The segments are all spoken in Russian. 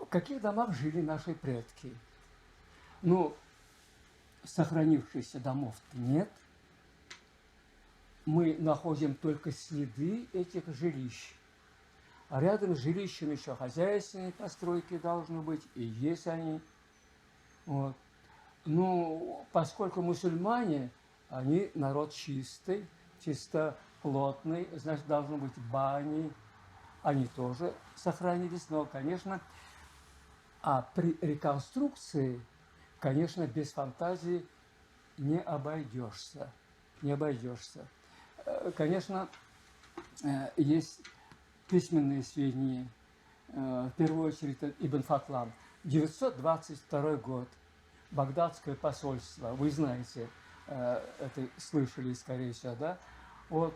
В каких домах жили наши предки? Ну, сохранившихся домов-то нет. Мы находим только следы этих жилищ. А рядом с жилищем еще хозяйственные постройки должны быть, и есть они. Вот. Ну, поскольку мусульмане, они народ чистый, чистоплотный, значит, должны быть бани, они тоже сохранились, но, конечно, при реконструкции, конечно, без фантазии не обойдешься. Не обойдешься. Конечно, есть письменные сведения, в первую очередь Ибн Фатлан, 922 год, Багдадское посольство, вы знаете, это слышали, скорее всего, да? Вот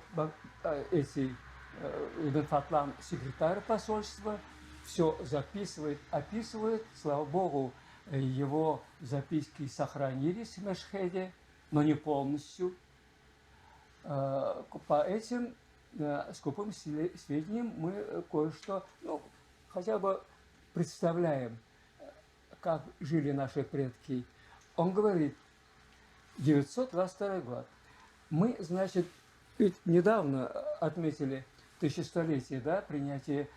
Ибн Фатлан, секретарь посольства, все записывает, описывает, слава Богу, его записки сохранились в Мешхеде, но не полностью. По этим скупым сведениям мы кое-что, ну, хотя бы представляем, как жили наши предки. Он говорит, 922 год. Мы, значит, ведь недавно отметили 1100-летие, да,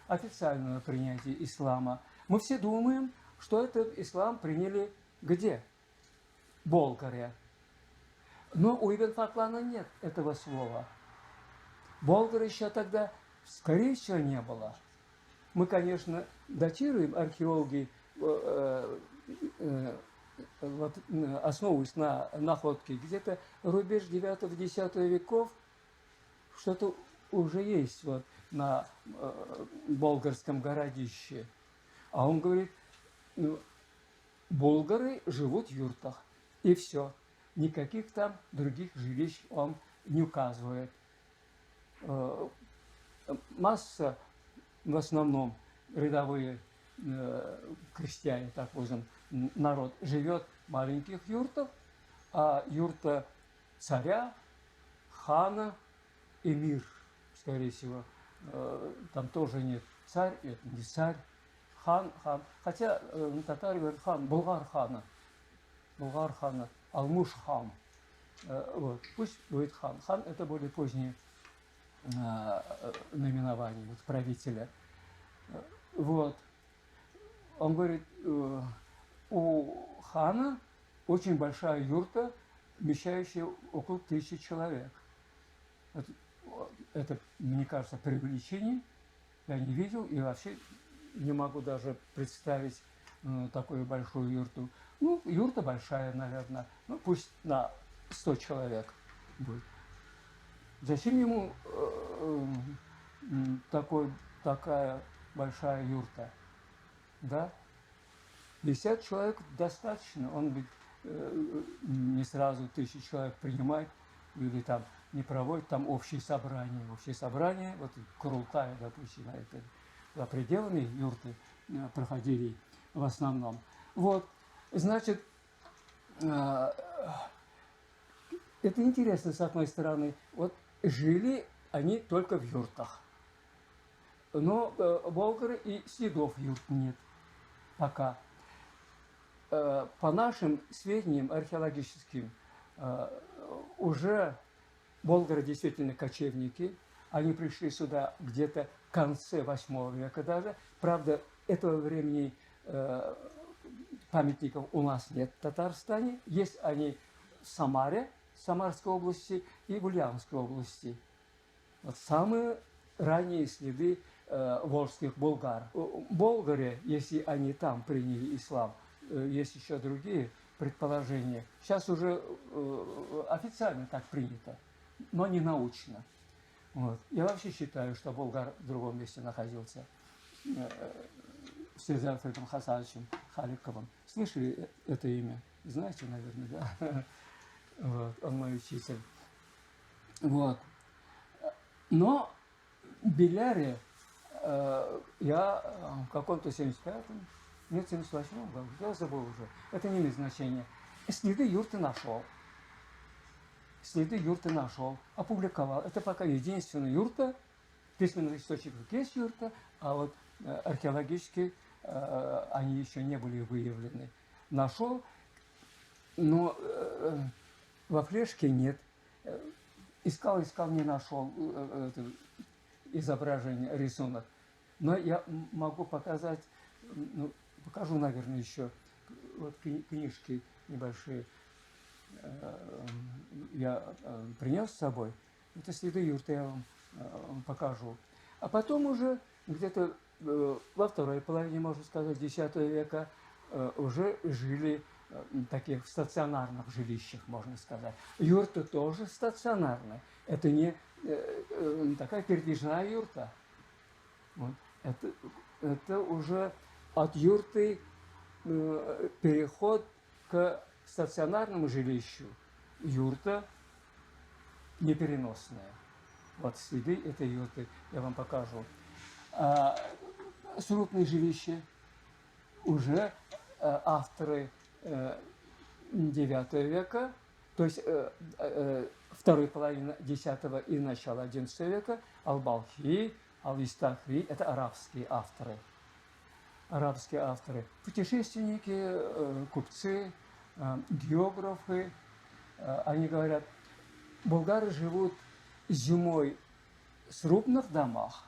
официального принятия ислама. Мы все думаем, что этот ислам приняли где? Болгария. Но у Ибн Фатлана нет этого слова. Болгары еще тогда, скорее всего, не было. Мы, конечно, датируем, археологи, основываясь на находке, где-то рубеж 9-10 веков, что-то уже есть вот на болгарском городище. А он говорит, болгары живут в юртах, и все. Никаких там других жилищ он не указывает. Масса, в основном, рядовые крестьяне, так скажем, народ, живет в маленьких юртах, а юрта царя, хана, эмир, скорее всего, там тоже нет. Царь, это не царь, хан. Хотя татары говорят хан, булгар хана, Алмуш хан. Вот. Пусть будет хан. Хан – это более позднее наименование вот, правителя. Вот. Он говорит, у хана очень большая юрта, вмещающая около 1000 человек. Это, мне кажется, преувеличение. Я не видел и вообще не могу даже представить такую большую юрту. Ну, юрта большая, наверное. Ну, пусть на 100 человек будет. Зачем ему такая большая юрта? Да? 50 человек достаточно. Он ведь не сразу 1000 человек принимает или там не проводит там общие собрания. Общие собрания, вот Курултай, допустим, это за пределами юрты проходили в основном. Вот, значит, это интересно, с одной стороны. Вот жили они только в юртах. Но болгары и следов юрт нет пока. По нашим сведениям археологическим, уже болгары действительно кочевники. Они пришли сюда где-то в конце 8 века даже. Правда, этого времени памятников у нас нет в Татарстане. Есть они в Самаре, Самарской области и в Ульяновской области. Вот самые ранние следы волжских болгар. Болгари, если они там приняли ислам, есть еще другие предположения. Сейчас уже официально так принято, но не научно. Вот. Я вообще считаю, что болгар в другом месте находился. С Альфредом Хасановичем Халиковым. Слышали это имя? Знаете, наверное, да? Вот. Он мой учитель. Вот. Но в Беляре я в каком-то 75-м, нет, 78-м году, я забыл уже, это не имеет значения, следы юрты нашел. Опубликовал. Это пока единственная юрта, в письменных источниках есть юрта, а вот археологически они еще не были выявлены. Нашел, но во флешке нет. Искал, не нашел это изображение, рисунок. Но я могу показать, ну, покажу, наверное, еще вот книжки небольшие. Я принес с собой. Это следы юрты, я вам покажу. А потом уже где-то во второй половине, можно сказать, X века уже жили таких стационарных жилищах, можно сказать. Юрта тоже стационарная. Это не такая передвижная юрта. Вот. Это уже от юрты переход к стационарному жилищу. Юрта непереносная. Вот следы этой юрты я вам покажу. Срубное жилище уже авторы IX века, то есть второй половины X и начала XI века, Ал-Балхи, Ал-Истахри, это арабские авторы. Арабские авторы. Путешественники, купцы, географы, они говорят, болгары живут зимой в срубных домах,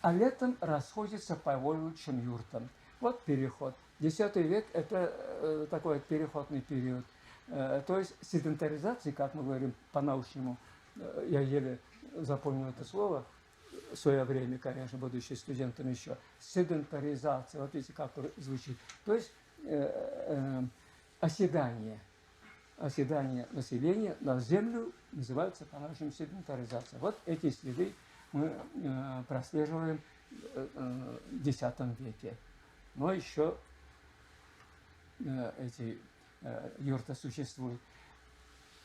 а летом расходятся по войлочным юртам. Вот переход. X век – это такой переходный период. То есть седентаризация, как мы говорим по-научному, я еле запомнил это слово в свое время, конечно, будучи студентом еще, седентаризация, вот видите, как звучит. То есть оседание населения на землю называется по-нашему седентаризация. Вот эти следы мы прослеживаем в X веке. Но еще эти юрты существуют.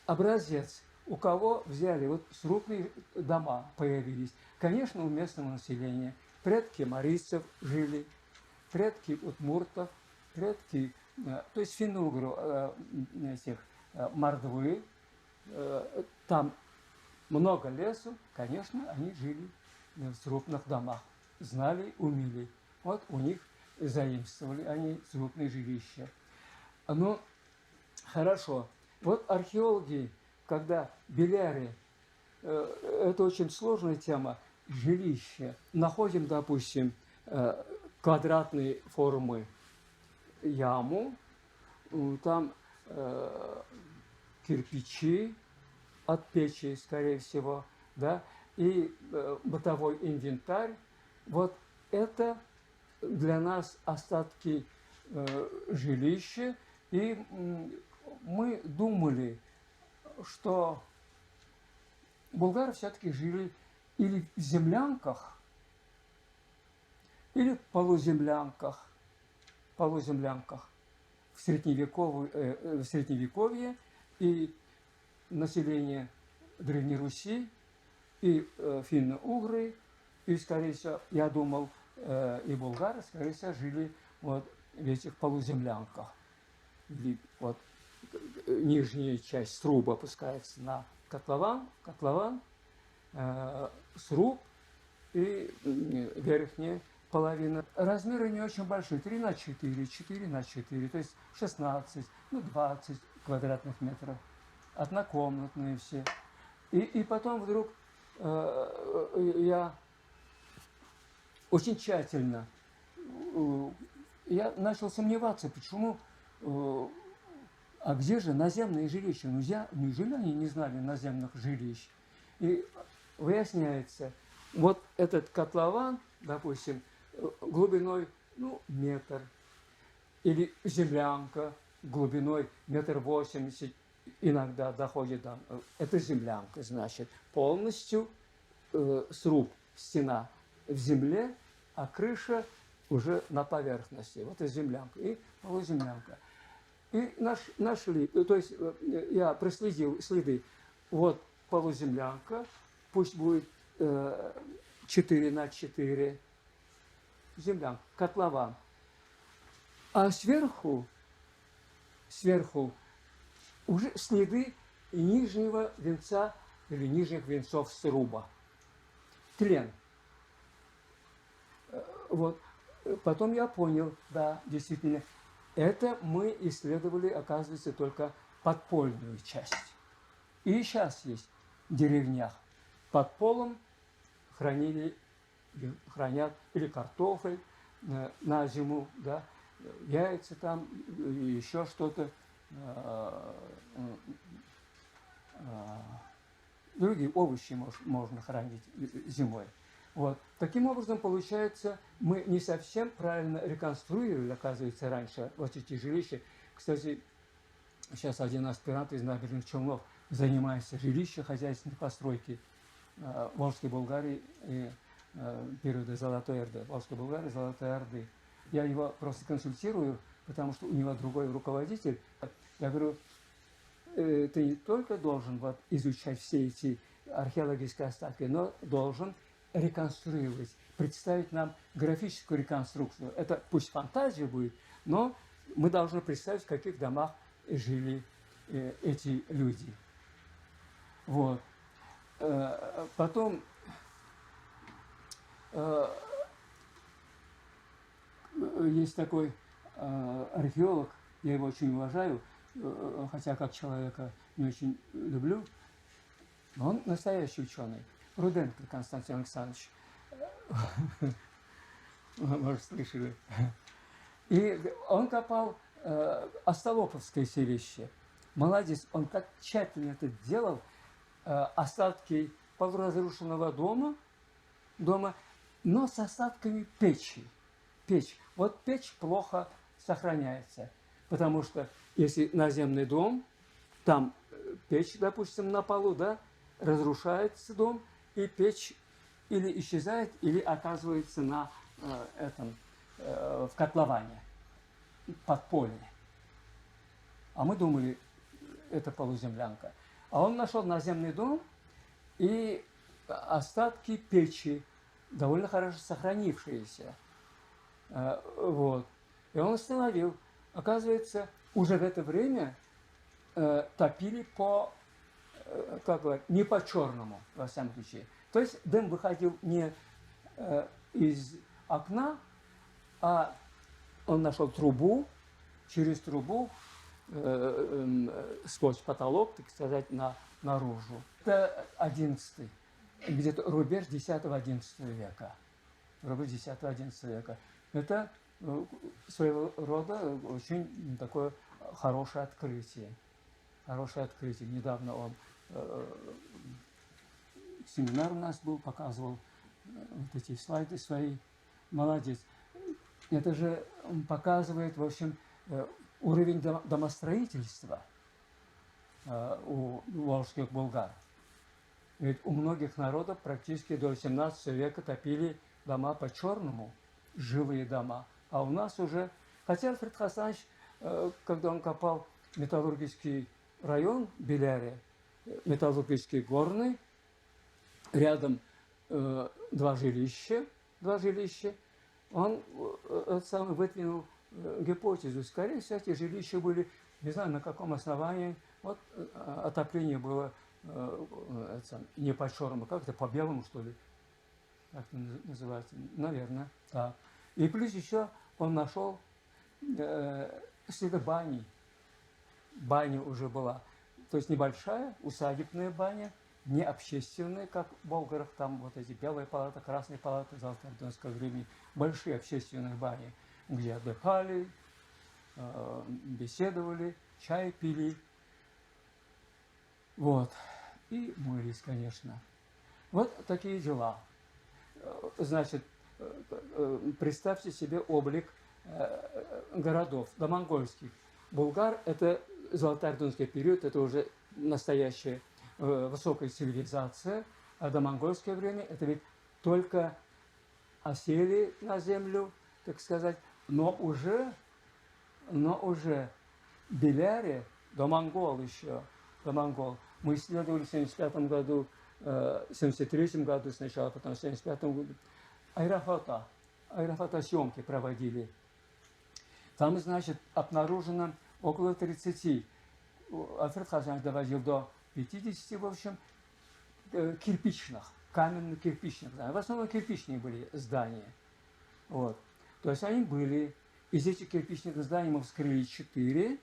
Образец, у кого взяли, вот срубные дома появились. Конечно, у местного населения. Предки марийцев жили, предки удмуртов, предки, то есть финно-угров, этих мордвы. Там много лесу, конечно, они жили в срубных домах. Знали, умели. Вот у них заимствовали они срубные жилища. Ну, хорошо. Вот археологи, когда беляри, это очень сложная тема, жилища, находим, допустим, квадратные формы яму, там кирпичи от печи, скорее всего, да, и бытовой инвентарь. Вот это для нас остатки жилища, и мы думали, что болгары все-таки жили или в землянках, или в полуземлянках, в Средневековье, и население Древней Руси, и финно-угры, и, скорее всего, я думал, и болгары, скорее всего, жили вот в этих полуземлянках. Или вот нижняя часть сруба опускается на котлован, сруб и верхняя половина. Размеры не очень большие, 3 на 4, 4 на 4, то есть 16, 20 квадратных метров. Однокомнатные все. И потом вдруг я очень тщательно я начал сомневаться, почему, а где же наземные жилища? Ну, неужели они не знали наземных жилищ? И выясняется, вот этот котлован, допустим, глубиной, метр, или землянка глубиной 1,80 м, иногда доходит до... Это землянка, значит, полностью сруб, стена в земле, а крыша уже на поверхности. Вот и землянка, и полуземлянка. И нашли, то есть я проследил следы. Вот полуземлянка, пусть будет 4 на 4 землянка, котлован. А сверху уже следы нижнего венца или нижних венцов сруба. Тлен. Вот. потом я понял, да, действительно, это мы исследовали, оказывается, только подпольную часть. И сейчас есть в деревнях под полом хранят или картофель на зиму, да, яйца там, еще что-то, другие овощи можно хранить зимой. Вот. Таким образом, получается, мы не совсем правильно реконструировали, оказывается, раньше вот эти жилища. Кстати, сейчас один аспирант из Набережных Челнов занимается жилищем хозяйственной постройки Волжской Болгарии и периода Золотой Орды. Волжской Болгарии, Золотой Орды. Я его просто консультирую, потому что у него другой руководитель. Я говорю, ты не только должен вот изучать все эти археологические остатки, но должен реконструировать, представить нам графическую реконструкцию. Это пусть фантазия будет, но мы должны представить, в каких домах жили эти люди. Вот. Потом есть такой археолог, я его очень уважаю, хотя как человека не очень люблю, но он настоящий ученый. Руденко Константин Александрович. Может, слышали. И он копал Остолоповское селище. Молодец, он так тщательно это делал. Остатки полуразрушенного дома, но с остатками печи. Печь. Вот печь плохо сохраняется, потому что если наземный дом, там печь, допустим, на полу, да, разрушается дом, и печь или исчезает, или оказывается на в котловане, подполье. А мы думали, это полуземлянка. А он нашел наземный дом и остатки печи, довольно хорошо сохранившиеся. Вот. И он установил, оказывается, уже в это время топили не по черному, во всяком случае. То есть дым выходил не из окна, а он нашел трубу, через трубу сквозь потолок, так сказать, наружу. Это 11-й, где-то рубеж 10-11 века. Рубеж 10-11 века. Это своего рода очень такое хорошее открытие. Хорошее открытие. Недавно он семинар у нас был, показывал вот эти слайды свои. Молодец. Это же показывает, в общем, уровень домостроительства у волжских болгар. Ведь у многих народов практически до 18 века топили дома по-черному, жилые дома. А у нас уже... Хотя Альфред Хасанович, когда он копал металлургический район Беляре, металлургический горный, рядом два жилища, он сам выдвинул гипотезу. Скорее всего, эти жилища были, не знаю, на каком основании. Вот отопление было не по-черному, как-то по-белому, что ли. Как это называется? Наверное, да. И плюс еще он нашел следы бани. Баня уже была. То есть небольшая усадебная баня, не общественные, как в Болгарах, там вот эти белые палаты, красные палаты, золотоордынского времени, большие общественные бани, где отдыхали, беседовали, чай пили, вот, и мылись, конечно. Вот такие дела. Значит, представьте себе облик городов домонгольских. Булгар – это золотоордынский период, это уже настоящая высокая цивилизация, а домонгольское время – это ведь только осели на землю, так сказать, но уже Беляре, домонгол еще, домонгол. Мы исследовали в 1975 году, в 1973 году сначала, потом в 1975 году аэрофотосъемки проводили. Там, значит, обнаружено около 30, Альфред Хасанович доводил до 50, в общем, кирпичных, каменно-кирпичных зданий. В основном кирпичные были здания. Вот. То есть они были. Из этих кирпичных зданий мы вскрыли 4.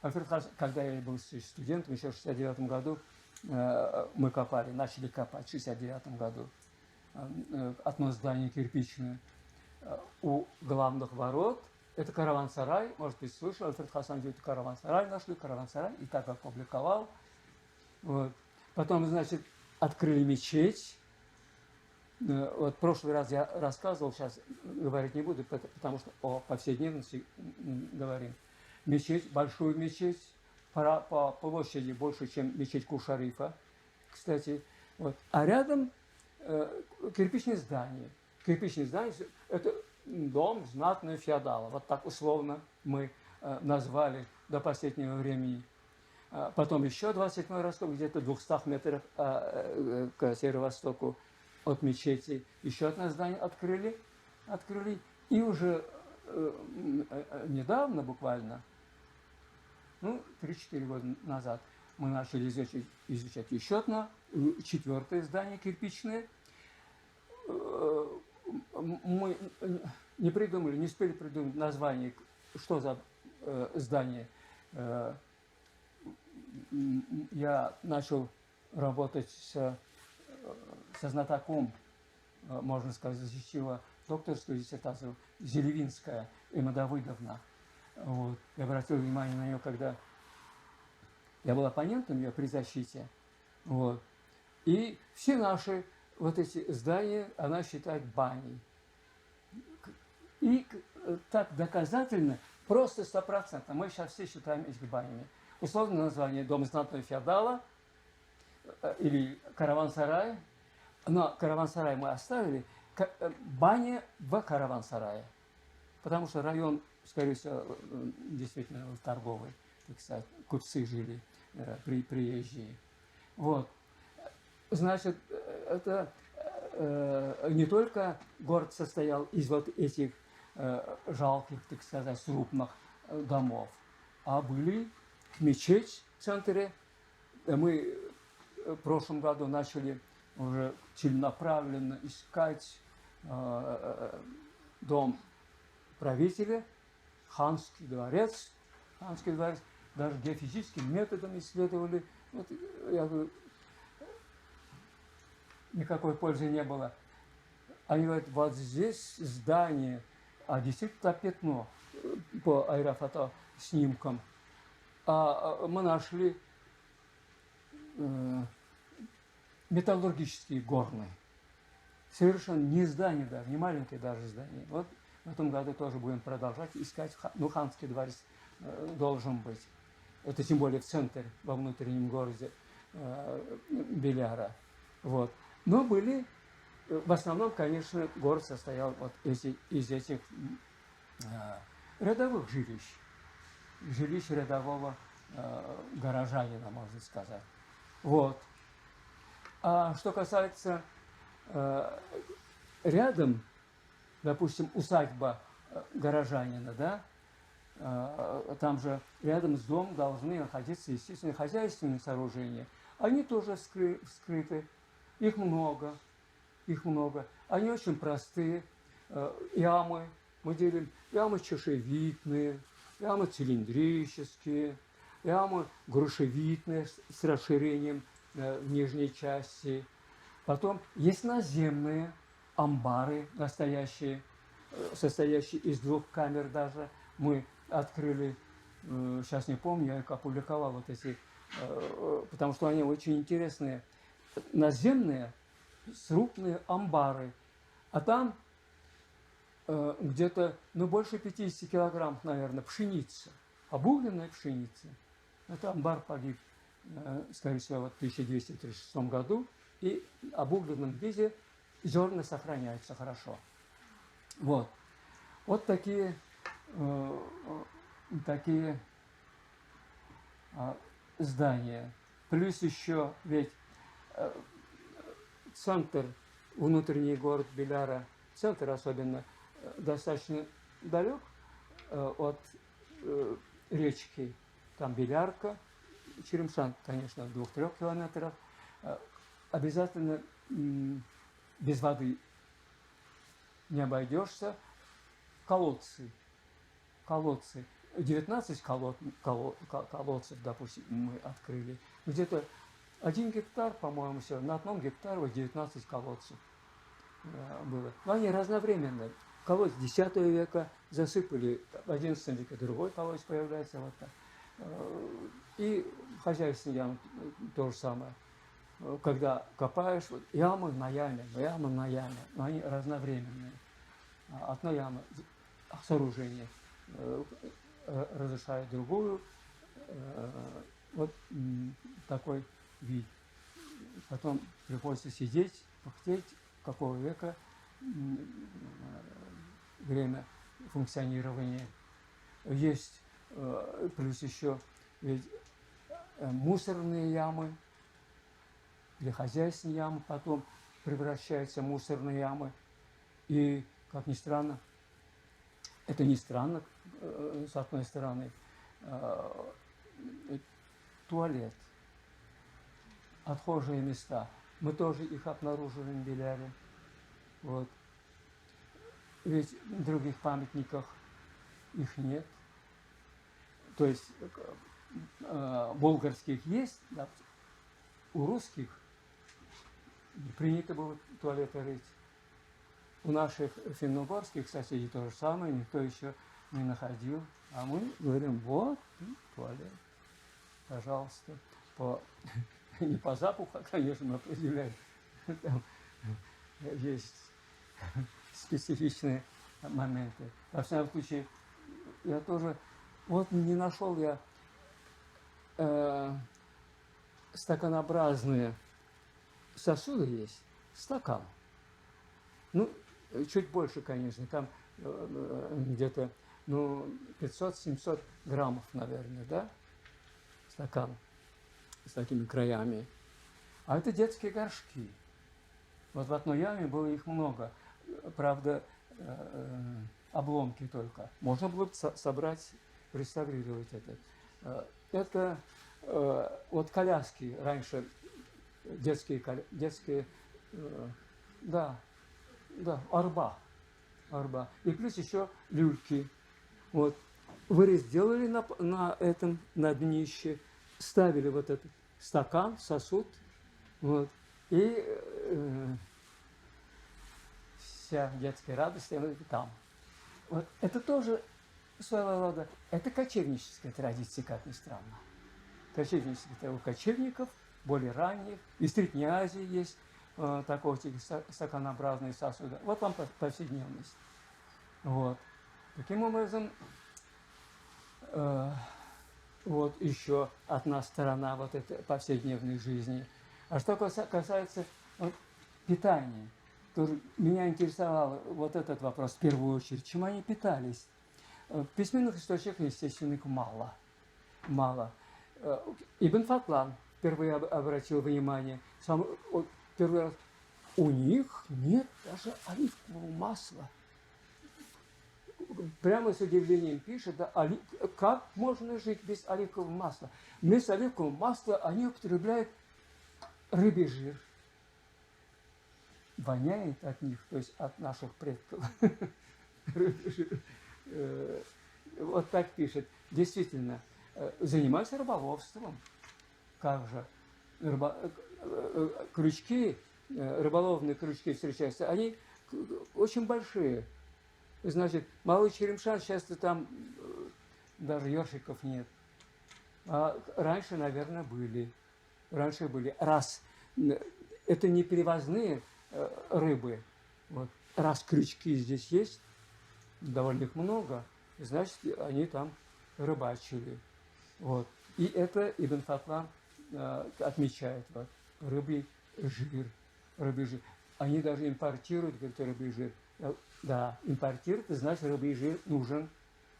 Альфред Хас, когда я был студентом, еще в 69 году мы копали, начали копать в 69 году. Одно здание кирпичное. У главных ворот, это караван-сарай, может быть, слышал, Альфред Хасан делает караван-сарай, нашли караван-сарай, и так опубликовал. Вот. Потом, значит, открыли мечеть. Вот в прошлый раз я рассказывал, сейчас говорить не буду, потому что о повседневности говорим. Мечеть, большую мечеть, по площади больше, чем мечеть Кул-Шарифа, кстати. Вот. А рядом кирпичное здание. Кирпичное здание – это дом знатного феодала. Вот так условно мы назвали до последнего времени. Потом еще 27-й росток, где-то в 200 метрах к северо-востоку от мечети. Еще одно здание открыли. И уже недавно, буквально, 3-4 года назад, мы начали изучать еще одно, 4-е здание кирпичное. Мы не успели придумать название, что за здание. Я начал работать со знатоком, можно сказать, защитила докторскую диссертацию Зелевинская Эмма Давыдовна. Вот. Я обратил внимание на нее, когда я был оппонентом ее при защите. Вот. И все наши вот эти здания она считает баней. И так доказательно, просто 100%. Мы сейчас все считаем их банями. Условное название «Дом знатного феодала» или «Караван-сарай». Но караван-сарай мы оставили. Баня в караван-сарае. Потому что район, скорее всего, действительно торговый. Так сказать, купцы жили, приезжие. Вот. Значит, это не только город состоял из вот этих жалких, так сказать, срубных домов, а были мечеть в центре. Мы в прошлом году начали уже целенаправленно искать дом правителя, ханский дворец, даже геофизическим методом исследовали. Вот, я говорю, никакой пользы не было. Они говорят, вот здесь здание, а действительно пятно по аэрофотоснимкам. А мы нашли металлургические горные. Совершенно не здание даже, не маленькое даже здание. Вот в этом году тоже будем продолжать искать. Ханский дворец должен быть. Это тем более в центре, во внутреннем городе Беляра. Вот. Но были, в основном, конечно, город состоял вот из этих рядовых жилищ. Жилищ рядового горожанина, можно сказать. Вот. А что касается рядом, допустим, усадьба горожанина, да, там же рядом с домом должны находиться, естественно, хозяйственные сооружения. Они тоже вскрыты, их много. Они очень простые. Ямы, мы делим ямы чашевидные, ямы цилиндрические, ямы грушевидные с расширением в нижней части. Потом есть наземные амбары настоящие, состоящие из 2 камер даже. Мы открыли, сейчас не помню, я их опубликовал, вот эти, потому что они очень интересные. Наземные срубные амбары. А там где-то, больше 50 килограмм, наверное, пшеницы. Обугленная пшеница. Это амбар погиб, скорее всего, в 1236 году. И в обугленном виде зерна сохраняются хорошо. Вот. Вот такие здания. Плюс еще ведь центр, внутренний город Беляра, центр особенно, достаточно далек от речки. Там Белярка, Черемшан, конечно, в 2-3 километрах. Обязательно без воды не обойдешься. Колодцы. Колодцы. 19 колодцев, допустим, мы открыли. Где-то 1 гектар, по-моему, все. На одном гектаре вот 19 колодцев было. Но они разновременные. Колодец X века засыпали, в XI веке другой колодец появляется. Вот так. И хозяйственные ямы то же самое. Когда копаешь, вот, ямы на яме, но они разновременные. Одна яма сооружение разрешает другую. Вот такой вид. Потом приходится сидеть, пыхтеть, какого века время функционирования. Есть плюс еще ведь мусорные ямы или хозяйственные ямы, потом превращаются в мусорные ямы. И, как ни странно, это не странно, с одной стороны, туалет, отхожие места. Мы тоже их обнаружили в Беляре. Вот. Ведь в других памятниках их нет. То есть болгарских есть, да, у русских не принято было туалеты рыть. У наших финно-угорских соседей то же самое, никто еще не находил. А мы говорим, вот, туалет, пожалуйста. Не по запаху, конечно, мы определяем. Там есть специфичные моменты. Во всяком случае, я тоже, вот не нашел я стаканообразные сосуды есть, стакан. Ну, чуть больше, конечно, там где-то 500-700 граммов, наверное, да, стакан с такими краями. А это детские горшки. Вот в одной яме было их много. Правда, обломки только. Можно было бы собрать, реставрировать это. Это вот коляски раньше, детские, да, арба. И плюс еще люльки. Вот. Вырез сделали на днище, ставили вот этот стакан, сосуд, вот, и вся детская радость там. Вот. Это тоже своего рода, это кочевническая традиция, как ни странно. Кочевническая, у кочевников, более ранних, и в Средней Азии есть такого типа стаканообразные сосуды. Вот вам повседневность. Вот. Таким образом, вот еще одна сторона вот этой повседневной жизни. А что касается питания, то меня интересовал вот этот вопрос в первую очередь. Чем они питались? В письменных источниках, естественно, их мало. Ибн Фатлан впервые обратил внимание, первый раз, у них нет даже оливкового масла. Прямо с удивлением пишет, да, как можно жить без оливкового масла? Вместо оливкового масла они употребляют рыбий жир. Воняет от них, то есть от наших предков. Вот так пишет. Действительно, занимаются рыболовством. Как же? Крючки, рыболовные крючки встречаются, они очень большие. Значит, малый черемшан, часто там даже ёршиков нет. А раньше, наверное, были. Раз это не перевозные рыбы, вот, раз крючки здесь есть, довольно их много, значит, они там рыбачили. Вот. И это Ибн Фатлан отмечает. Вот, рыбий жир. Они даже импортируют, говорит, рыбий жир. Да, импортируют, значит, рыбий жир нужен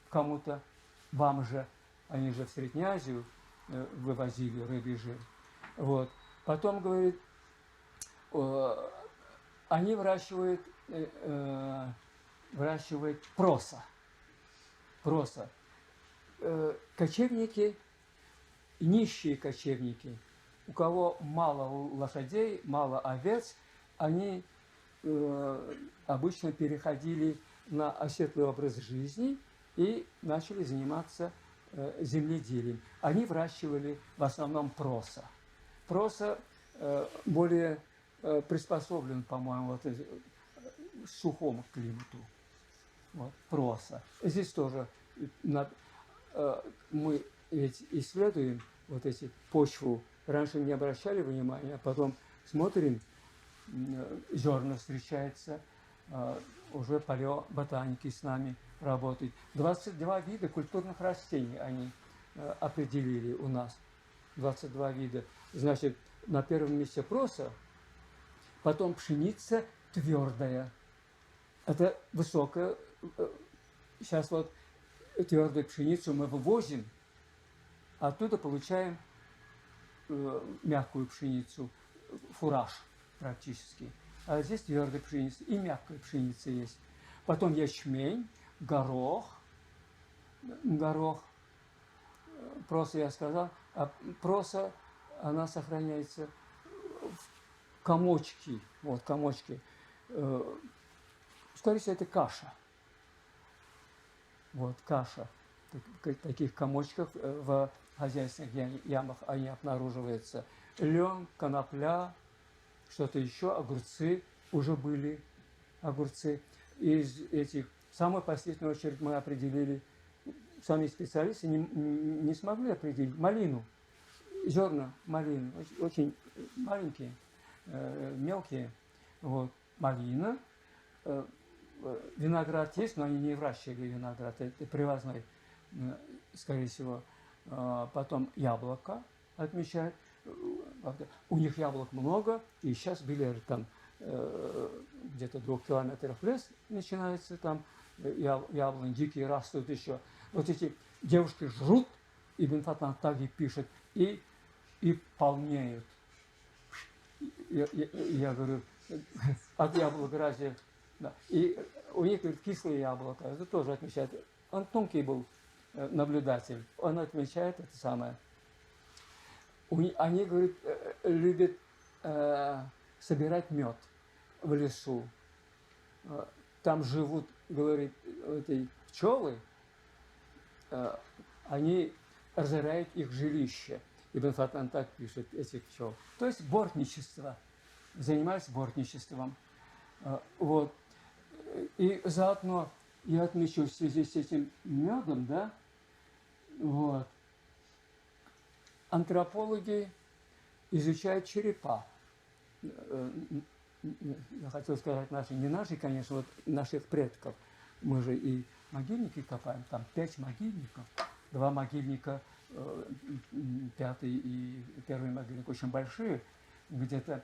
кому-то, вам же. Они же в Среднюю Азию вывозили рыбий жир. Вот. Потом, говорит, они выращивают проса. Кочевники, нищие кочевники, у кого мало лошадей, мало овец, они обычно переходили на оседлый образ жизни и начали заниматься земледелием. Они выращивали в основном проса. Проса более приспособлен, по-моему, вот, сухому климату. Вот, проса. Здесь тоже мы ведь исследуем вот эти почву. Раньше не обращали внимания, а потом смотрим, зерна встречаются, уже палеоботаники с нами работают. 22 вида культурных растений они определили у нас. 22 вида. Значит, на первом месте проса, потом пшеница твердая. Это высокая. Сейчас вот твердую пшеницу мы вывозим, оттуда получаем мягкую пшеницу, фураж практически. А здесь твердая пшеница и мягкая пшеница есть. Потом ячмень, горох, проса я сказал, а проса, она сохраняется в комочки, вот комочки. Скорее всего, это каша. Вот каша. В таких комочках в хозяйственных ямах они обнаруживаются. Лен, конопля, что-то еще, огурцы уже были. Огурцы. Из этих, в самую последнюю очередь, мы определили, сами специалисты не смогли определить малину. Зерна малины, очень маленькие, мелкие. Вот. Малина. Виноград есть, но они не выращивали виноград. Это привозной, скорее всего. Потом яблоко отмечают. У них яблок много, и сейчас были там где-то 2 километров лес начинается, там яблони дикие растут еще. Вот эти девушки жрут, Ибн Фатан так и пишет, и полнеют. Я говорю, от яблок разве... Да. И у них, говорит, кислое яблоко, это тоже отмечает. Он тонкий был наблюдатель, он отмечает это самое. Они, говорит, любят собирать мед в лесу. Там живут, говорит, эти пчелы, они разоряют их жилище. Ибн Фатан так пишет, этих пчел. То есть бортничество, занимаются бортничеством. Вот. И заодно я отмечу в связи с этим медом, да, вот, антропологи изучают черепа. Я хотел сказать наши, не наши, конечно, вот наших предков. Мы же и могильники копаем, там 5 могильников, 2 могильника, 5-й и 1-й могильник очень большие, где-то,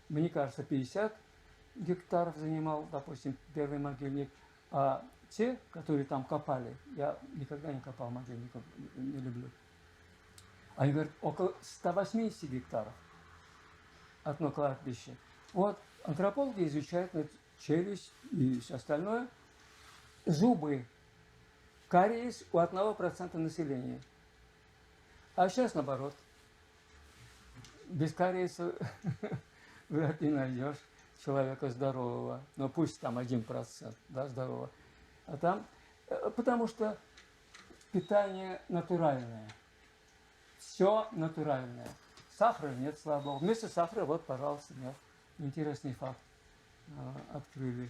мне кажется, 50 гектаров занимал, допустим, 1-й могильник, а те, которые там копали, я никогда не копал могильников, не люблю, они говорят, около 180 гектаров одно кладбище. Вот антропологи изучают челюсть и все остальное. Зубы. Кариес у 1% населения. А сейчас наоборот. Без кариеса вряд ли найдешь человека здорового. Но пусть там 1%, да, здорового. А там, потому что питание натуральное. Все натуральное. Сахара нет, слава богу. Вместо сахара, вот, пожалуйста, мед. Интересный факт. Открыли.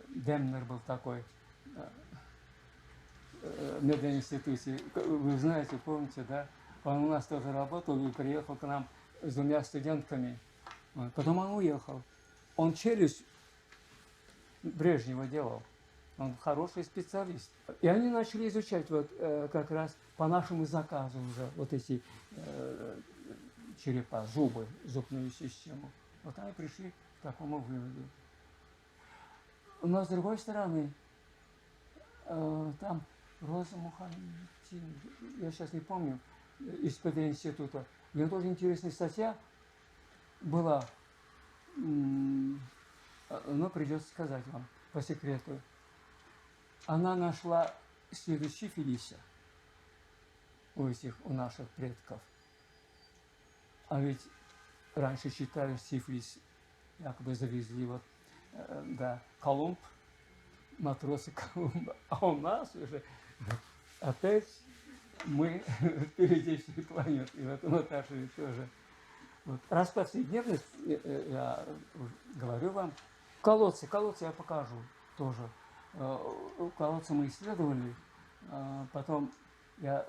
Демнер был такой в медной институте. Вы знаете, помните, да? Он у нас тоже работал и приехал к нам с 2 студентками. Потом он уехал. Он челюсть Брежнева делал. Он хороший специалист. И они начали изучать вот как раз по нашему заказу уже вот эти черепа, зубы, зубную систему. Вот они пришли к такому выводу. Но с другой стороны, там Роза Мухаммедин, я сейчас не помню, из пединститута, у меня тоже интересная статья была, но придется сказать вам по секрету. Она нашла следы сифилиса у наших предков. А ведь раньше считали сифилис якобы завезли вот, да, Колумб, матросы Колумба. А у нас уже опять мы впереди всей планеты. И в этом отношении тоже. Вот. Раз повседневность, я говорю вам, колодцы я покажу тоже. Колодцы мы исследовали, потом я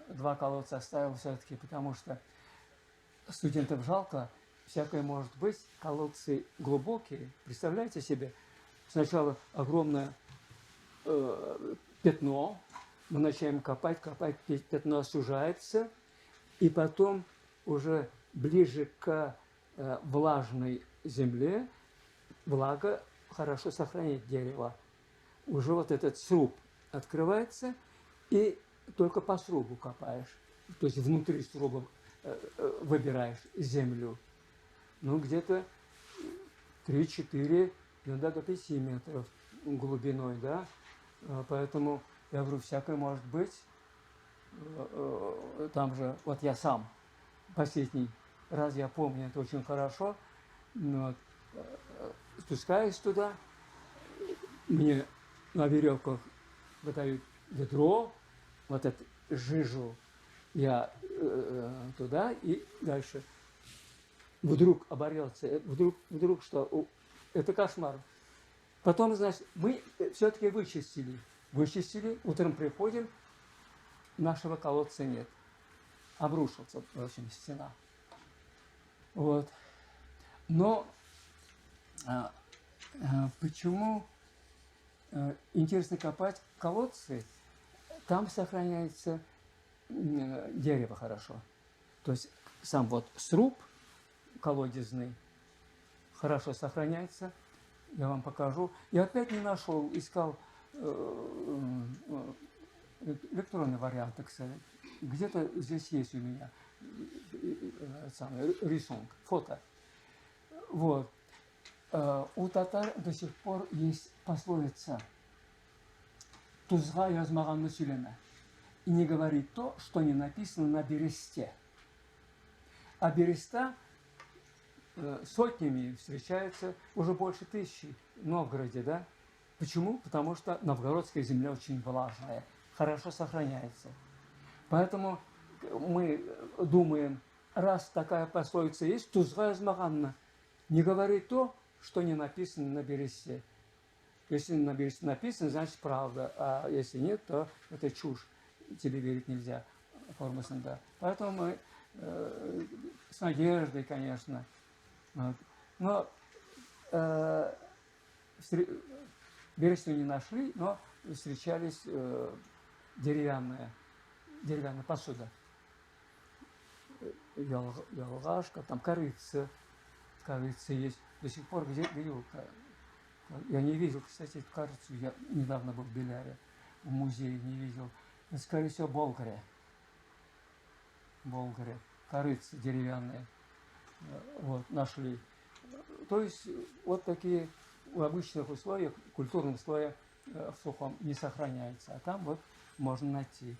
2 колодца оставил все-таки, потому что студентов жалко, всякое может быть. Колодцы глубокие, представляете себе, сначала огромное пятно, мы начинаем копать, пятно сужается, и потом уже ближе к влажной земле, влага хорошо сохраняет дерево. Уже вот этот сруб открывается, и только по срубу копаешь. То есть внутри сруба выбираешь землю. Ну, где-то 3-4, иногда до 5 метров глубиной, да. Поэтому, я говорю, всякое может быть. Там же, вот я сам последний раз, я помню это очень хорошо, вот, спускаюсь туда, мне на веревках выдают ведро, вот эту жижу я туда и дальше. Вдруг оборвется, вдруг что, это кошмар. Потом, значит, мы все-таки вычистили, утром приходим, нашего колодца нет. Обрушился, в общем, стена. Вот. Но почему интересно копать колодцы? Там сохраняется дерево хорошо. То есть сам вот сруб колодезный хорошо сохраняется. Я вам покажу. Я опять не нашел, искал электронный вариант, так сказать. Где-то здесь есть у меня самый рисунок, фото. Вот. У татар до сих пор есть пословица «Тузга язмаган насюлена» и не говори то, что не написано на бересте. А береста сотнями встречается уже больше 1000 в Новгороде, да? Почему? Потому что новгородская земля очень влажная, хорошо сохраняется. Поэтому мы думаем, раз такая пословица есть, тузга измаганна, не говори то, что не написано на бересте. Если на бересте написано, значит правда, а если нет, то это чушь, тебе верить нельзя. Форма сында. Поэтому мы с надеждой, конечно. Вот. Но бересту не нашли, но встречались деревянная посуда. Ялгашка, там корыца есть. До сих пор где я не видел, кстати, эту корыцу. Я недавно был в Беляре, в музее не видел. Это, скорее всего, Болгаре. Корыцы деревянные. Вот, нашли. То есть, вот такие в обычных условиях, культурных условиях в сухом не сохраняется. А там вот можно найти.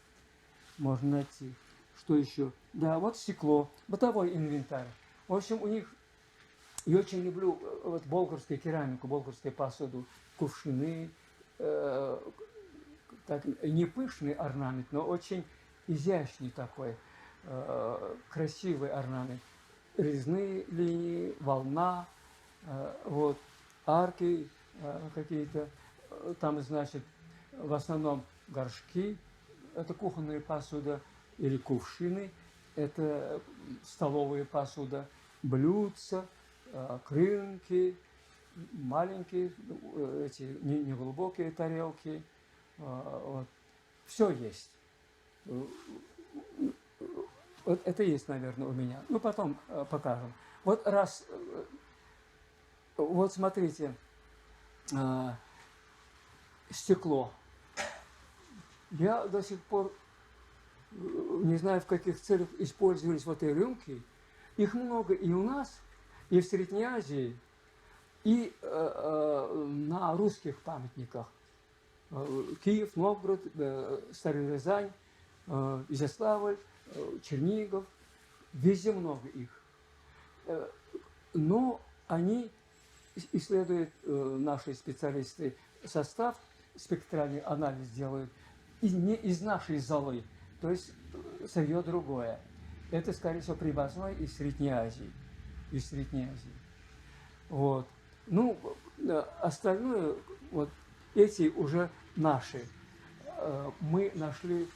Что еще? Да, вот стекло, бытовой инвентарь. В общем, у них, я очень люблю вот болгарскую керамику, болгарскую посуду, кувшины, так, не пышный орнамент, но очень изящный такой, красивый орнамент. Резные линии, волна, вот, арки какие-то, там, значит, в основном горшки, это кухонная посуда, или кувшины, это столовая посуда, блюдца, крынки, маленькие, эти неглубокие тарелки, вот. Все есть. Вот это есть, наверное, у меня. Ну, потом покажем. Вот раз, вот смотрите, стекло. Я до сих пор не знаю, в каких целях использовались вот эти рюмки. Их много и у нас, и в Средней Азии, и на русских памятниках. Киев, Новгород, Старая Рязань, Изяславль, Чернигов. Везде много их. Но они исследуют наши специалисты состав, спектральный анализ делают, и не из нашей золы, то есть сырье другое. Это, скорее всего, привозное из Средней Азии. Из Средней Азии. Вот. Ну, остальное, вот эти уже наши. Мы нашли,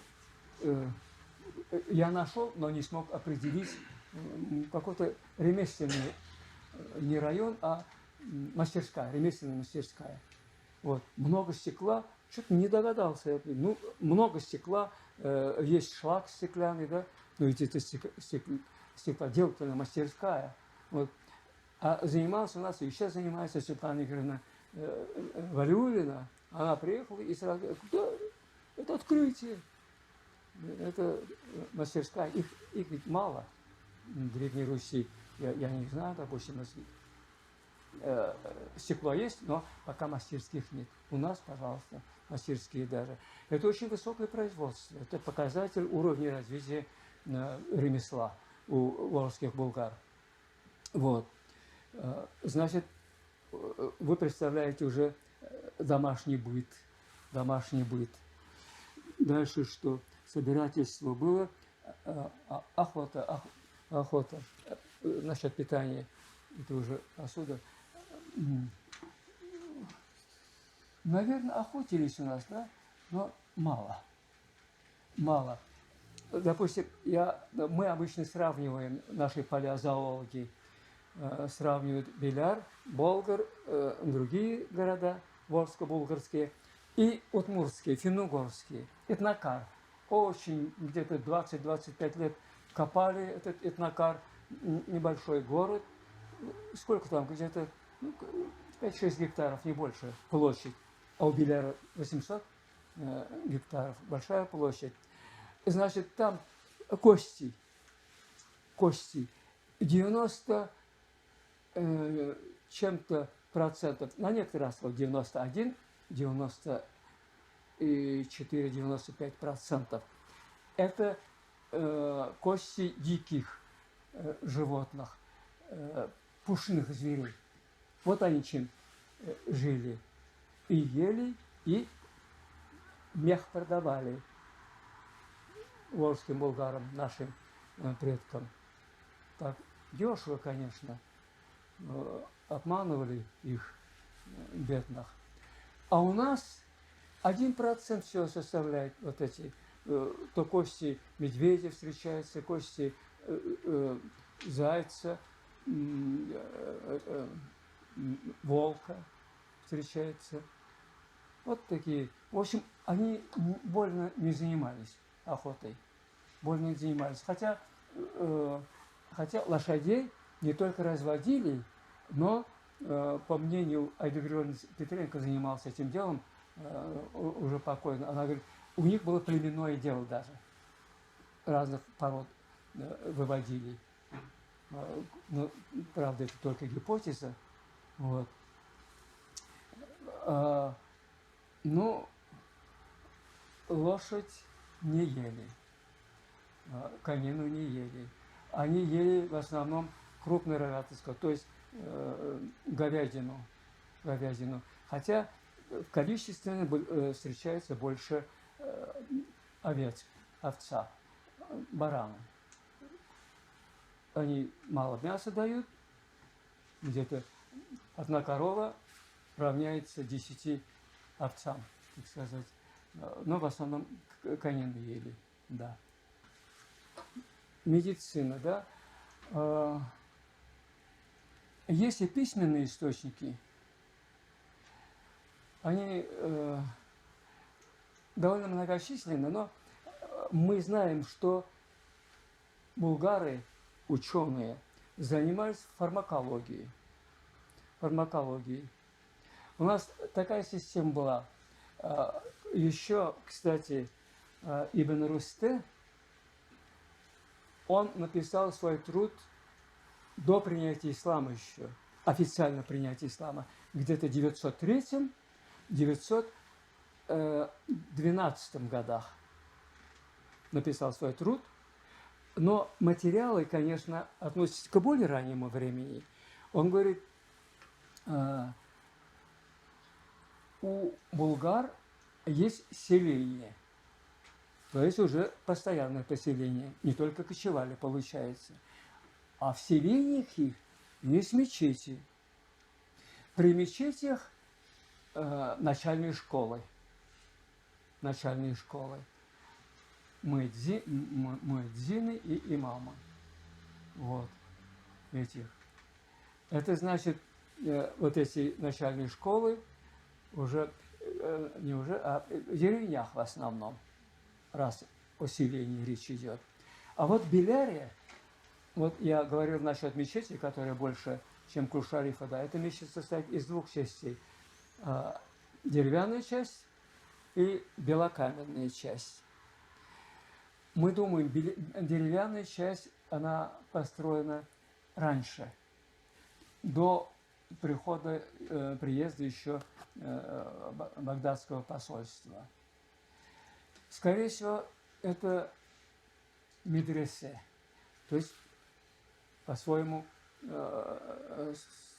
я нашел, но не смог определить какой-то ремесленный, не район, а мастерская, ремесленная мастерская. Вот. Много стекла, что-то не догадался. Ну, много стекла, есть шлак стеклянный, да, но ведь это стеклоделательная мастерская. Вот. А занимался у нас, и сейчас занимается Светлана Игоревна Валиуллина. Она приехала и сразу говорит: да, это открытие, это мастерская. Их ведь мало в Древней Руси. Я не знаю, допустим, стекло есть, но пока мастерских нет. У нас, пожалуйста, мастерские даже. Это очень высокое производство. Это показатель уровня развития ремесла у волжских булгар. Вот. Значит, вы представляете уже домашний быт. Домашний быт. Дальше что? Собирательство было, охота. Насчет питания. Это уже посуда. Наверное, охотились у нас, да? Но мало. Мало. Допустим, мы обычно сравниваем, наши палеозоологи сравнивают Беляр, Болгар, другие города волжско-булгарские и удмуртские, финно-угорские. Этнокар. Очень, где-то 20-25 лет копали этот Этнокар, небольшой город. Сколько там? Где-то 5-6 гектаров, не больше, площадь. А у Беляра 800 гектаров, большая площадь. Значит, там кости, 90 чем-то процентов, на некоторых островах 91, 94, 95%. Это кости диких животных, пушных зверей. Вот они чем жили. И ели, и мех продавали волжским булгарам, нашим предкам. Так, дешево, конечно, обманывали их, бедных. А у нас 1% всего составляет вот эти, то кости медведя встречаются, кости зайца, волка встречаются. Вот такие. В общем, они больно не занимались охотой. Больно не занимались. Хотя лошадей не только разводили, но, по мнению Айды Григорьевны Петренко, занимался этим делом, уже покойно. Она говорит, у них было племенное дело даже. Разных пород выводили. Но, правда, это только гипотеза. Вот. Но лошадь не ели, конину не ели. Они ели в основном крупный рогатый скот, то есть говядину. Хотя количественно встречается больше овец, овца, барана. Они мало мяса дают, где-то одна корова равняется 10 овцам, так сказать. Но в основном конину ели, да. Медицина, да. Есть и письменные источники. Они довольно многочисленны, но мы знаем, что булгары, ученые, занимались фармакологией. У нас такая система была. Еще, кстати, Ибн Русте, он написал свой труд до принятия ислама еще, официально принятия ислама, где-то в 903-912 годах написал свой труд. Но материалы, конечно, относятся к более раннему времени. Он говорит, у булгар есть селение, то есть уже постоянное поселение, не только кочевали, получается. А в селениях их есть мечети. При мечетях начальные школы. Муэдзины и имамы. Вот. Этих. Это значит, вот эти начальные школы уже, не уже, а в деревнях в основном, раз о селении речь идет. А вот Белярия, вот я говорил насчет мечети, которая больше, чем Кул-Шарифа, да, эта мечеть состоит из двух частей. Деревянная часть и белокаменная часть. Мы думаем, деревянная часть, она построена раньше, до приезда еще багдадского посольства. Скорее всего, это медресе, то есть, по-своему,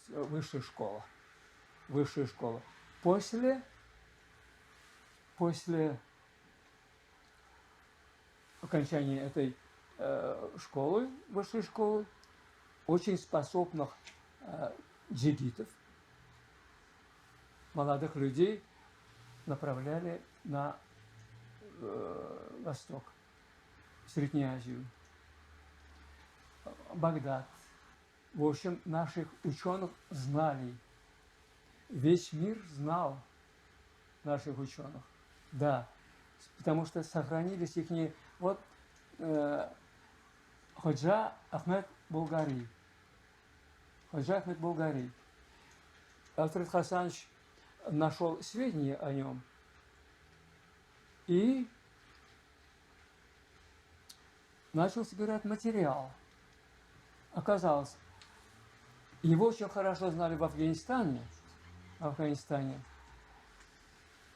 высшая школа. После окончания этой школы, высшей школы, очень способных джигитов, молодых людей направляли на восток, в Среднюю Азию, Багдад. В общем, наших ученых знали. Весь мир знал наших ученых. Да, потому что сохранились их не... Вот Ходжа Ахмед Булгари. Альфред Хасанович нашел сведения о нем и начал собирать материал. Оказалось, его очень хорошо знали в Афганистане.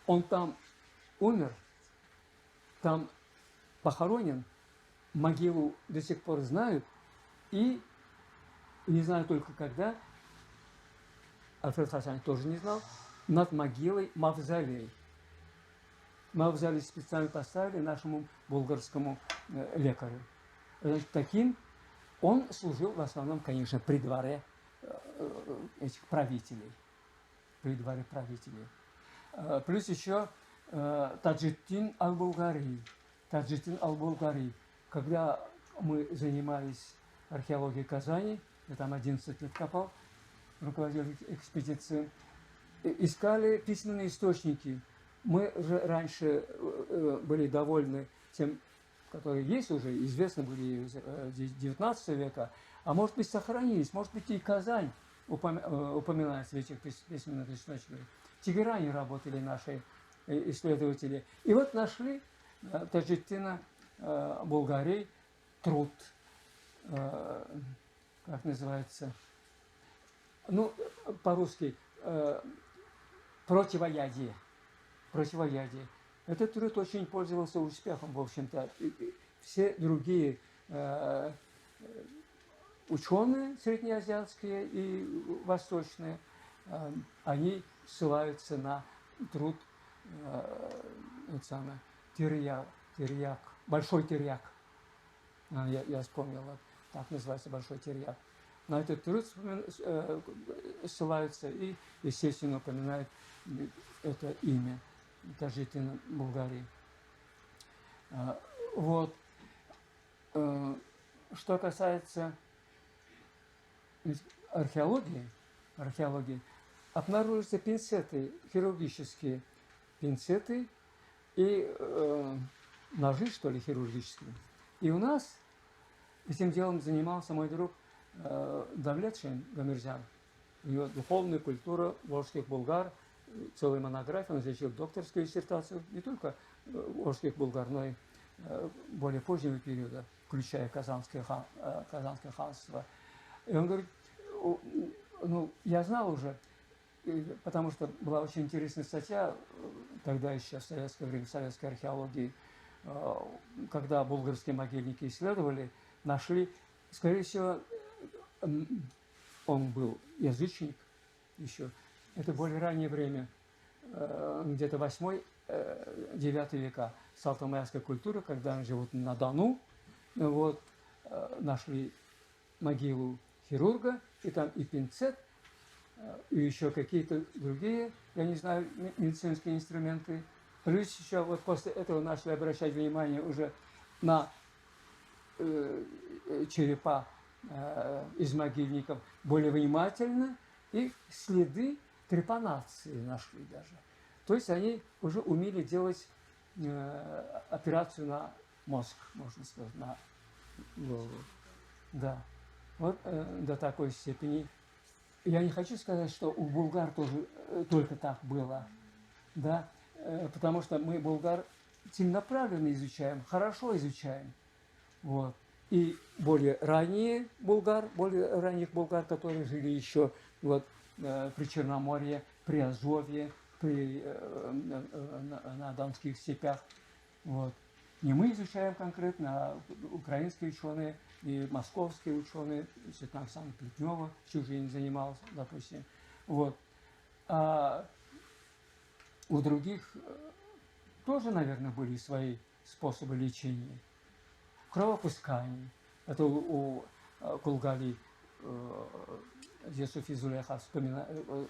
Он там умер, там похоронен, могилу до сих пор знают, и не знаю только когда, Альфред Хасанович тоже не знал, над могилой мавзолей. Мавзолей специально поставили нашему булгарскому лекарю. Значит, таким он служил в основном, конечно, при дворе этих правителей. Плюс еще Таджиддин Ал-Булгари. Когда мы занимались археологией Казани, я там 11 лет копал, руководил экспедицией, искали письменные источники. Мы же раньше были довольны тем, которые есть уже, известны были из 19 века, а может быть сохранились, может быть и Казань упоминается в этих письменных источниках. В Тегеране работали наши исследователи. И вот нашли Таджиддина Булгари труд, как называется, ну, по-русски, противоядие. Этот труд очень пользовался успехом, в общем-то. Все другие ученые среднеазиатские и восточные, они ссылаются на труд Тирьяк, Большой Тирьяк. Я вспомнил, вот, так называется Большой Тирьяк. На этот труд ссылаются и, естественно, упоминают это имя Таджиддина Булгари. Вот. Что касается археологии, обнаруживаются пинцеты, хирургические пинцеты и ножи, что ли, хирургические. И у нас этим делом занимался мой друг Давлетшин Гамирзян. У него духовная культура волжских булгар, целая монография, он защитил докторскую диссертацию не только волжских булгар, но и более позднего периода, включая Казанское ханство. И он говорит, ну, я знал уже, потому что была очень интересная статья, тогда еще в советское время, в советской археологии, когда булгарские могильники исследовали, нашли, скорее всего, он был язычник, еще. Это более раннее время, где-то 8-9 века. Салтомайская культура, когда они живут на Дону, вот, нашли могилу хирурга, и там и пинцет, и еще какие-то другие, я не знаю, медицинские инструменты. Плюс еще вот после этого начали обращать внимание уже на черепа из могильников более внимательно, и следы трепанации нашли даже. То есть они уже умели делать операцию на мозг, можно сказать, на голову. Да. Вот до такой степени. Я не хочу сказать, что у булгар тоже только так было, да, потому что мы булгар целенаправленно изучаем, хорошо изучаем, вот. И более ранних булгар, которые жили еще вот при Черноморье, при Азовье, на Донских степях, вот. Не мы изучаем конкретно, а украинские ученые и московские ученые, там сам Плетнева всю жизнь занимался, допустим. Вот. А у других тоже, наверное, были свои способы лечения. Кровопускание. Это у Кулгали Юсуф Зулейха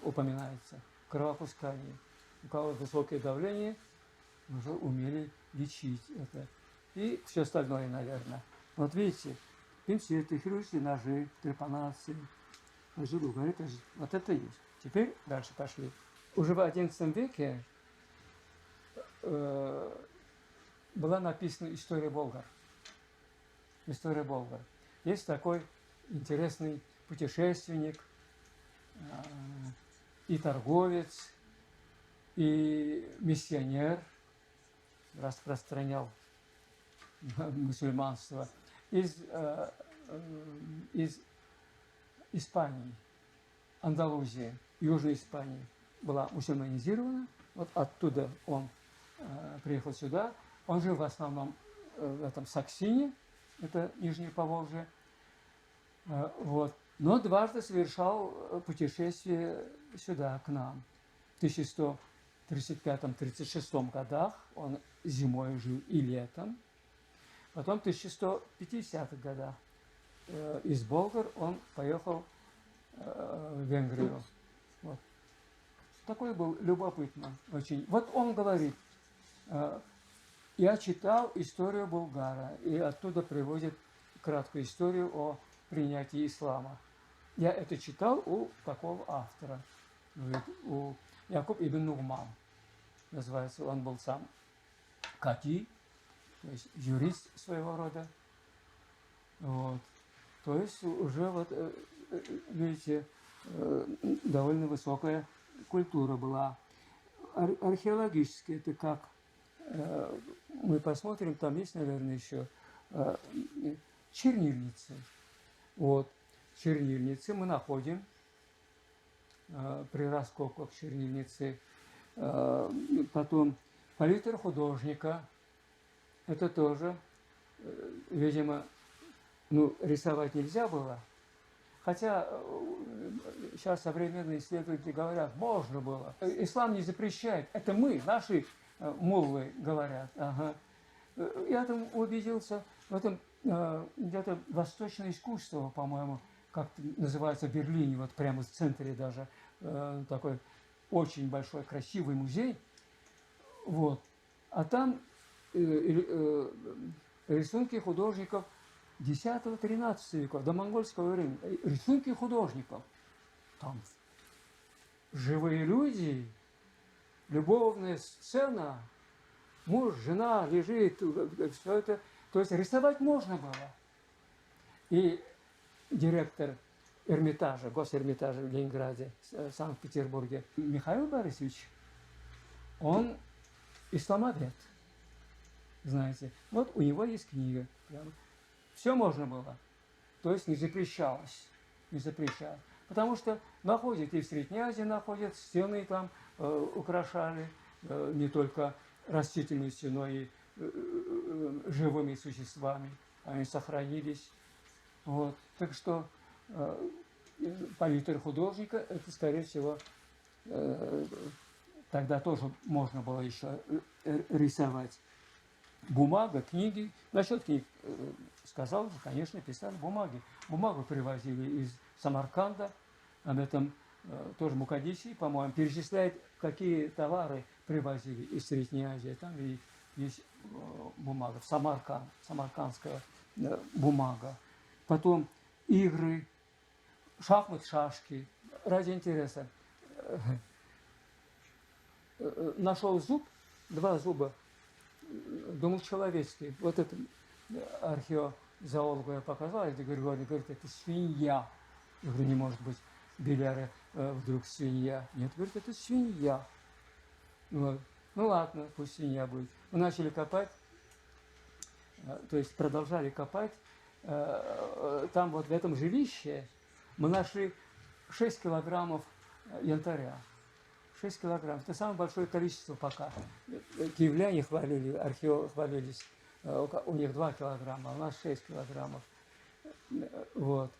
упоминается. Кровопускание. У кого высокое давление, уже умели лечить это. И все остальное, наверное. Вот видите, пинцеты, хирургические ножи, трепанации, ножи, булгары, вот это есть. Теперь дальше пошли. Уже в XI веке была написана история болгар. История болгар. Есть такой интересный путешественник и торговец, и миссионер, распространял мусульманство из Испании, Андалузии, Южной Испании была мусульманизирована. Вот оттуда он приехал сюда. Он жил в основном в этом Саксине, это Нижнее Поволжье. Вот. Но дважды совершал путешествие сюда, к нам. В 1135-36 годах он зимой жил и летом. Потом в 1150-х годах из болгар он поехал в Венгрию. Вот. Такой был любопытно очень. Вот он говорит, я читал историю Булгара, и оттуда приводит краткую историю о принятии ислама. Я это читал у такого автора, у Якуб ибн Нугман, называется, он был сам кади, то есть юрист своего рода. Вот. То есть уже вот, видите, довольно высокая культура была. Археологически это как? Мы посмотрим, там есть, наверное, еще чернильницы. Вот, чернильницы мы находим при раскопках чернильницы. Потом палитра художника. Это тоже, видимо, рисовать нельзя было. Хотя сейчас современные исследователи говорят, можно было. Ислам не запрещает. Это мы, наши муллы говорят. Ага. Я там убедился в этом где-то восточное искусство, по-моему, как называется в Берлине, вот прямо в центре даже, такой очень большой красивый музей. Вот. А там рисунки художников X-XIII веков, до монгольского времени. Рисунки художников. Там живые люди, любовная сцена, муж, жена лежит, все это. То есть рисовать можно было. И директор Эрмитажа, Госэрмитажа в Ленинграде, Санкт-Петербурге, Михаил Борисович, он исламовед, знаете. Вот у него есть книга. Все можно было. То есть не запрещалось. Не запрещалось. Потому что находят и в Средней Азии находят, стены там украшали не только растительностью, но и живыми существами. Они сохранились. Вот. Так что палитры художника, это, скорее всего, тогда тоже можно было еще рисовать. Бумага, книги. Насчет книг сказал же, конечно, писали бумаги. Бумагу привозили из Самарканда. Об этом тоже Мукаддиси, по-моему, перечисляет, какие товары привозили из Средней Азии. Там и есть бумага, самаркандская бумага. Потом игры, шахмат, шашки. Ради интереса. Нашел зуб, 2 зуба, думал, человеческий. Вот это археозоологу я показал, это Григорий говорит, это свинья. Я говорю, не может быть, Беляра вдруг свинья. Нет, говорит, это свинья. Вот. Ну ладно, пусть свинья будет. Мы начали копать, то есть продолжали копать. Там вот в этом жилище мы нашли 6 килограммов янтаря. 6 килограммов. Это самое большое количество пока. Киевляне хвалили, археологи хвалились, у них 2 килограмма, а у нас 6 килограммов. Вот.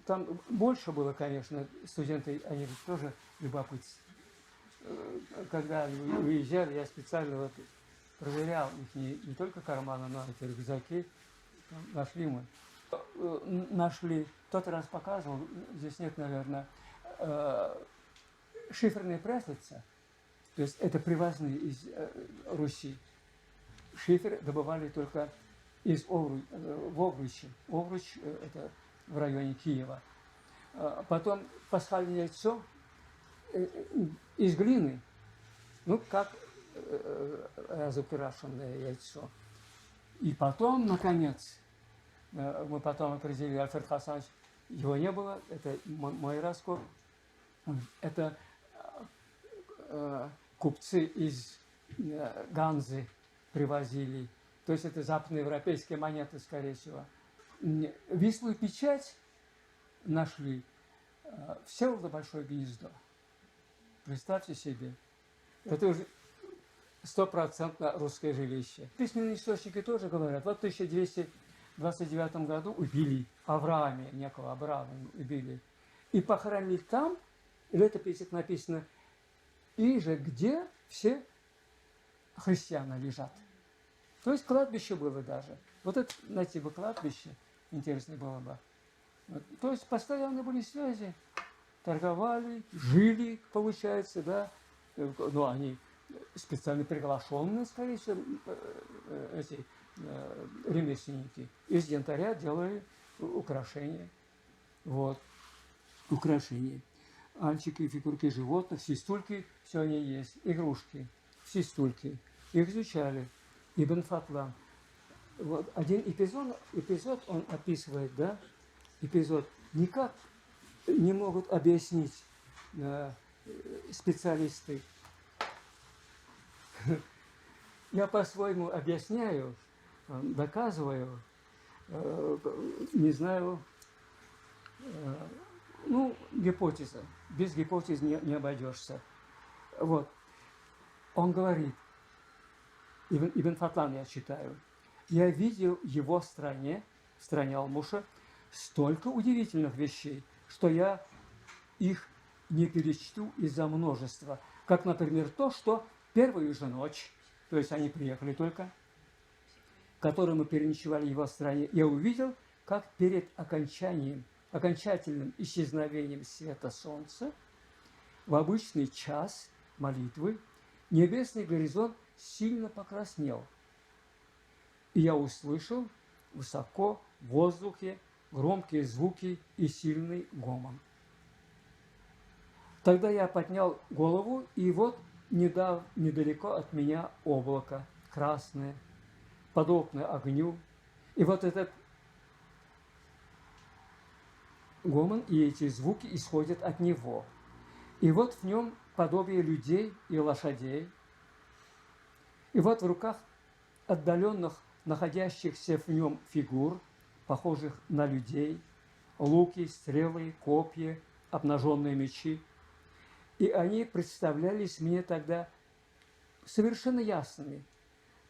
Там больше было, конечно, студенты, они тоже любопытствовали. Когда уезжали, я специально вот проверял их не только карманы, но и рюкзаки. Нашли мы. Нашли, в тот раз показывал, здесь нет, наверное, шиферные браслетцы, то есть это привозные из Руси. Шифер добывали только из в Овруче. Овруч – это в районе Киева. Потом пасхальное яйцо из глины, ну, как разукрашенное яйцо. И потом, наконец, мы потом определили, Альфред Хасанович, его не было, это мой раскоп, это купцы из Ганзы привозили, то есть это западноевропейские монеты, скорее всего. Вислую печать нашли Всеволода Большое Гнездо. Представьте себе, это уже 100% русское жилище. Письменные источники тоже говорят, вот в 1229 году убили Авраама, некого Авраама убили, и похоронили там, в летописях написано, и же где все христиане лежат. То есть кладбище было даже. Вот это, найти бы кладбище, интересно было бы. Вот. То есть постоянно были связи, торговали, жили, получается, да. Ну, они специально приглашенные, скорее всего, эти ремесленники. Из янтаря делали украшения. Вот. Украшения. Альчики, фигурки животных, свистульки, все они есть. Игрушки, свистульки. Их изучали. Ибн Фатлан. Вот один эпизод он описывает, да? Эпизод никак не могут объяснить специалисты. Я по-своему объясняю, доказываю, не знаю, ну, гипотеза. Без гипотез не обойдешься. Вот. Он говорит, Ибн Фатлан я читаю, я видел его в стране Алмуша, столько удивительных вещей, что я их не перечту из-за множества. Как, например, то, что первую же ночь, то есть они приехали только, которую мы переночевали в его стране, я увидел, как перед окончательным исчезновением света солнца в обычный час молитвы небесный горизонт сильно покраснел. И я услышал высоко в воздухе громкие звуки и сильный гомон. Тогда я поднял голову, и вот недалеко от меня облако красное, подобное огню. И вот этот гомон и эти звуки исходят от него. И вот в нем подобие людей и лошадей. И вот в руках отдаленных, находящихся в нем фигур, похожих на людей, луки, стрелы, копья, обнаженные мечи. И они представлялись мне тогда совершенно ясными,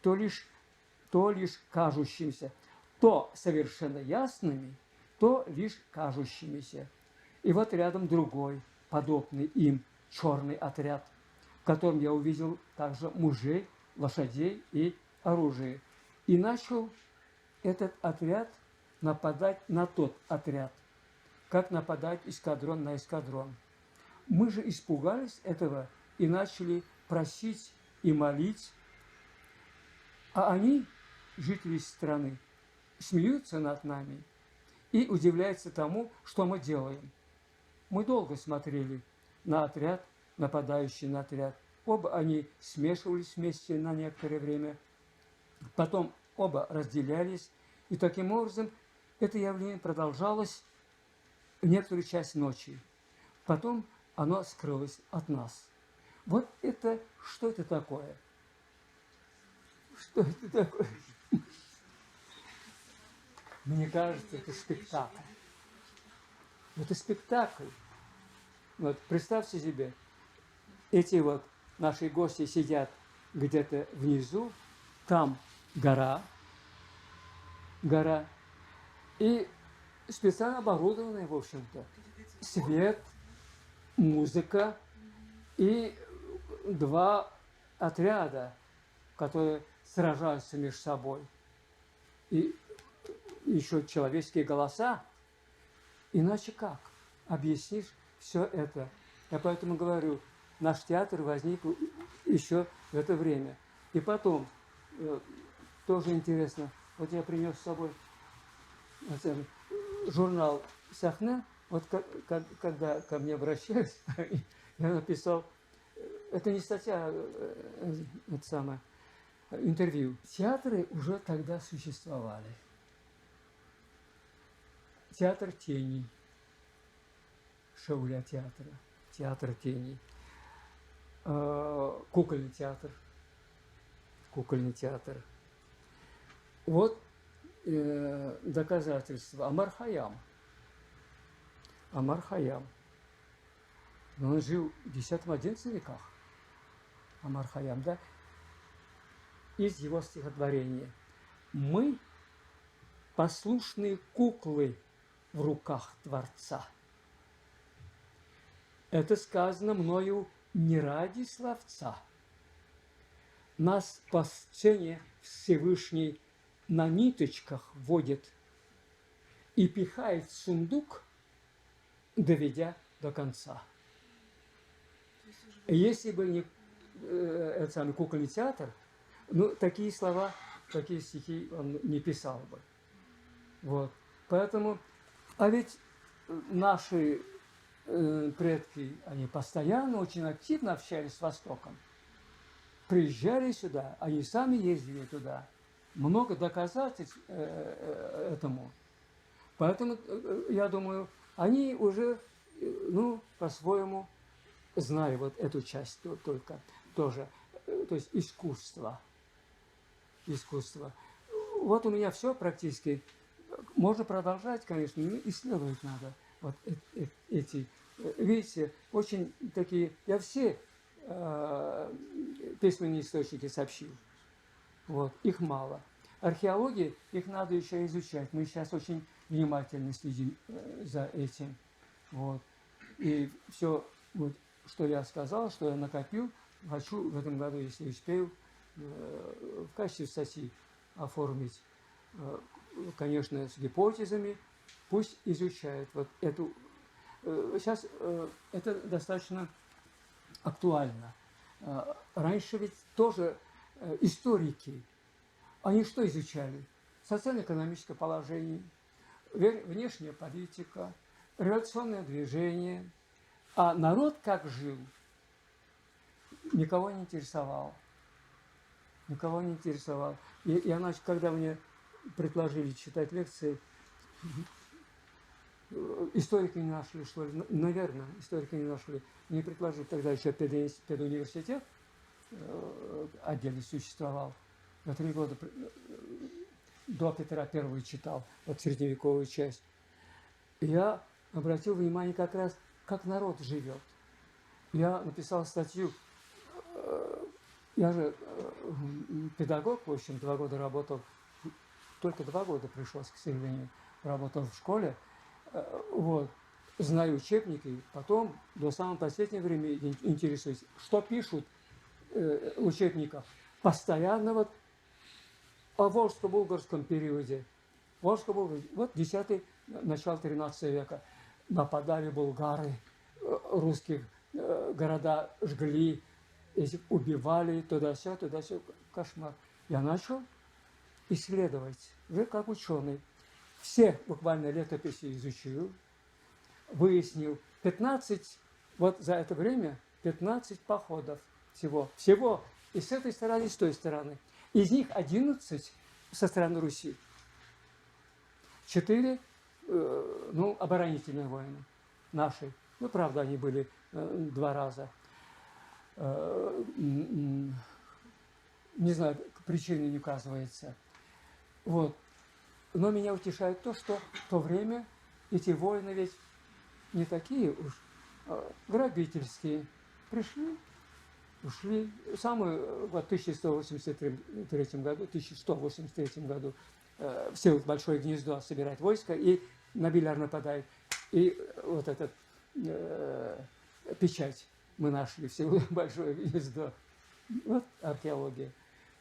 то лишь кажущимися, то совершенно ясными, то лишь кажущимися. И вот рядом другой, подобный им, черный отряд, в котором я увидел также мужей, лошадей и оружие. И начал этот отряд нападать на тот отряд, как нападать эскадрон на эскадрон. Мы же испугались этого и начали просить и молить, а они, жители страны, смеются над нами и удивляются тому, что мы делаем. Мы долго смотрели на отряд, нападающий на отряд. Оба они смешивались вместе на некоторое время, потом оба разделялись, и таким образом это явление продолжалось некоторую часть ночи. Потом оно скрылось от нас. Вот это, что это такое? Что это такое? Мне кажется, это спектакль. Это спектакль. Вот представьте себе, эти вот наши гости сидят где-то внизу, там гора, и специально оборудованная, в общем-то, свет, музыка и два отряда, которые сражаются между собой. И еще человеческие голоса. Иначе как объяснишь все это? Я поэтому говорю, наш театр возник еще в это время. И потом, тоже интересно, вот я принес с собой журнал «Сахна», вот когда ко мне обращались, я написал, это не статья, это самое, интервью. Театры уже тогда существовали. Театр теней, Шауля театра, театр теней, кукольный театр. Вот доказательства. Амар Хайям. Но он жил в X-XI веках. Амар Хайям, да? Из его стихотворения. Мы послушные куклы в руках Творца. Это сказано мною не ради словца. Нас по сцене Всевышний на ниточках водит и пихает в сундук, доведя до конца. Если бы не этот самый кукольный театр, ну, такие слова, такие стихи он не писал бы. Вот. Поэтому, а ведь наши предки, они постоянно очень активно общались с Востоком. Приезжали сюда, они сами ездили туда. Много доказательств этому. Поэтому, я думаю, они уже, ну, по-своему, знали вот эту часть только тоже. То есть искусство. Вот у меня все практически. Можно продолжать, конечно, но исследовать надо. Вот эти, видите, очень такие, я все письменные источники сообщил. Вот, их мало. Археология, их надо еще изучать. Мы сейчас очень внимательно следим за этим. Вот. И все, вот, что я сказал, что я накопил, хочу в этом году, если успею, в качестве статьи оформить. Конечно, с гипотезами, пусть изучают вот эту. Сейчас это достаточно актуально. Раньше ведь тоже историки, они что изучали? Социально-экономическое положение, внешняя политика, революционное движение. А народ как жил, никого не интересовал. И я, когда мне предложили читать лекции, историки не нашли, что ли? Наверное, историки не нашли. Мне предложили, тогда еще педуниверситет отдельно существовал. На 3 года до Петра I читал, вот средневековую часть. И я обратил внимание как раз, как народ живет. Я написал статью. Я же педагог, в общем, 2 года работал, только 2 года пришлось, к сожалению, работал в школе. Вот. знаю учебники, потом до самого последнего времени интересуюсь, что пишут учебников. Постоянно вот о волжско-булгарском периоде. Волжско-булгарский, вот 10 начало 13 века. Нападали булгары, русских города жгли, убивали, туда-сё, кошмар. Я начал исследовать, уже как ученый. Все буквально летописи изучил, выяснил 15, вот за это время 15 походов всего. Всего и с этой стороны, и с той стороны. Из них 11 со стороны Руси. 4 оборонительные войны наши. Ну, правда, они были 2 раза. Не знаю, причины не указывается. Вот. Но меня утешает то, что в то время эти войны ведь не такие уж грабительские. Пришли, ушли. Самый в 1183 году все большое гнездо собирает войско, и на Беляр нападает. И вот этот печать мы нашли, все большое гнездо. Вот археология,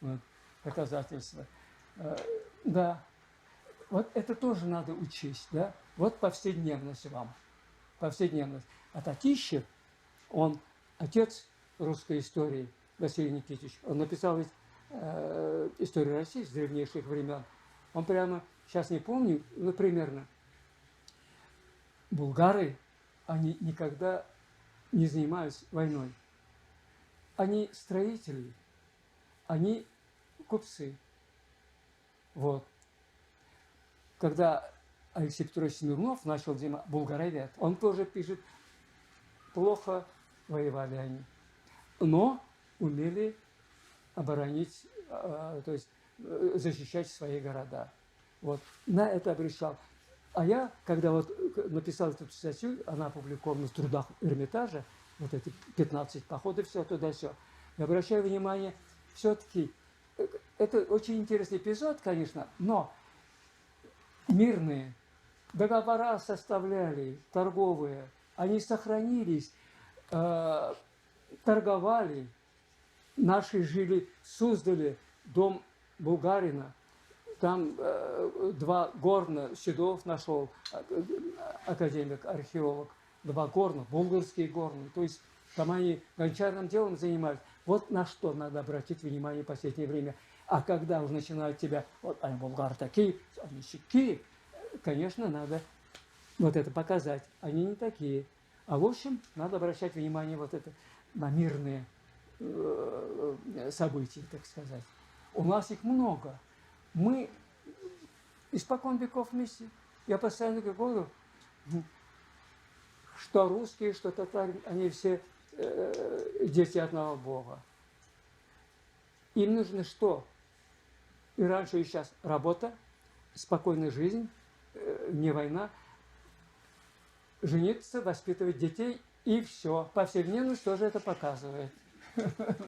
вот, доказательства. Да, вот это тоже надо учесть, да. Вот повседневность вам, повседневность. А Татищев, он отец русской истории, Василий Никитич, он написал ведь историю России с древнейших времен. Он прямо, сейчас не помню, но примерно. Булгары, они никогда не занимались войной. Они строители, они купцы. Вот. Когда Алексей Петрович Смирнов начал Булгаровед, он тоже пишет, плохо воевали они, но умели оборонить, то есть защищать свои города. Вот. На это обращал. А я, когда вот написал эту статью, она опубликована в трудах Эрмитажа, вот эти 15 походов, все туда-все, я обращаю внимание, все-таки, это очень интересный эпизод, конечно, но мирные договора составляли, торговые, они сохранились, торговали, наши жили в Суздале, дом Булгарина, там 2 горна, Седов нашел, академик, археолог, 2 горна, булгарские горны, то есть там они гончарным делом занимались. Вот на что надо обратить внимание в последнее время. А когда уже начинают тебя, вот они булгары такие, они щеки, конечно, надо вот это показать. Они не такие. А в общем, надо обращать внимание вот это на мирные события, так сказать. У нас их много. Мы испокон веков вместе. Я постоянно говорю, что русские, что татары, они все дети одного Бога. Им нужно что? И раньше, и сейчас работа, спокойная жизнь, не война, жениться, воспитывать детей, и все. Повседневность тоже это показывает.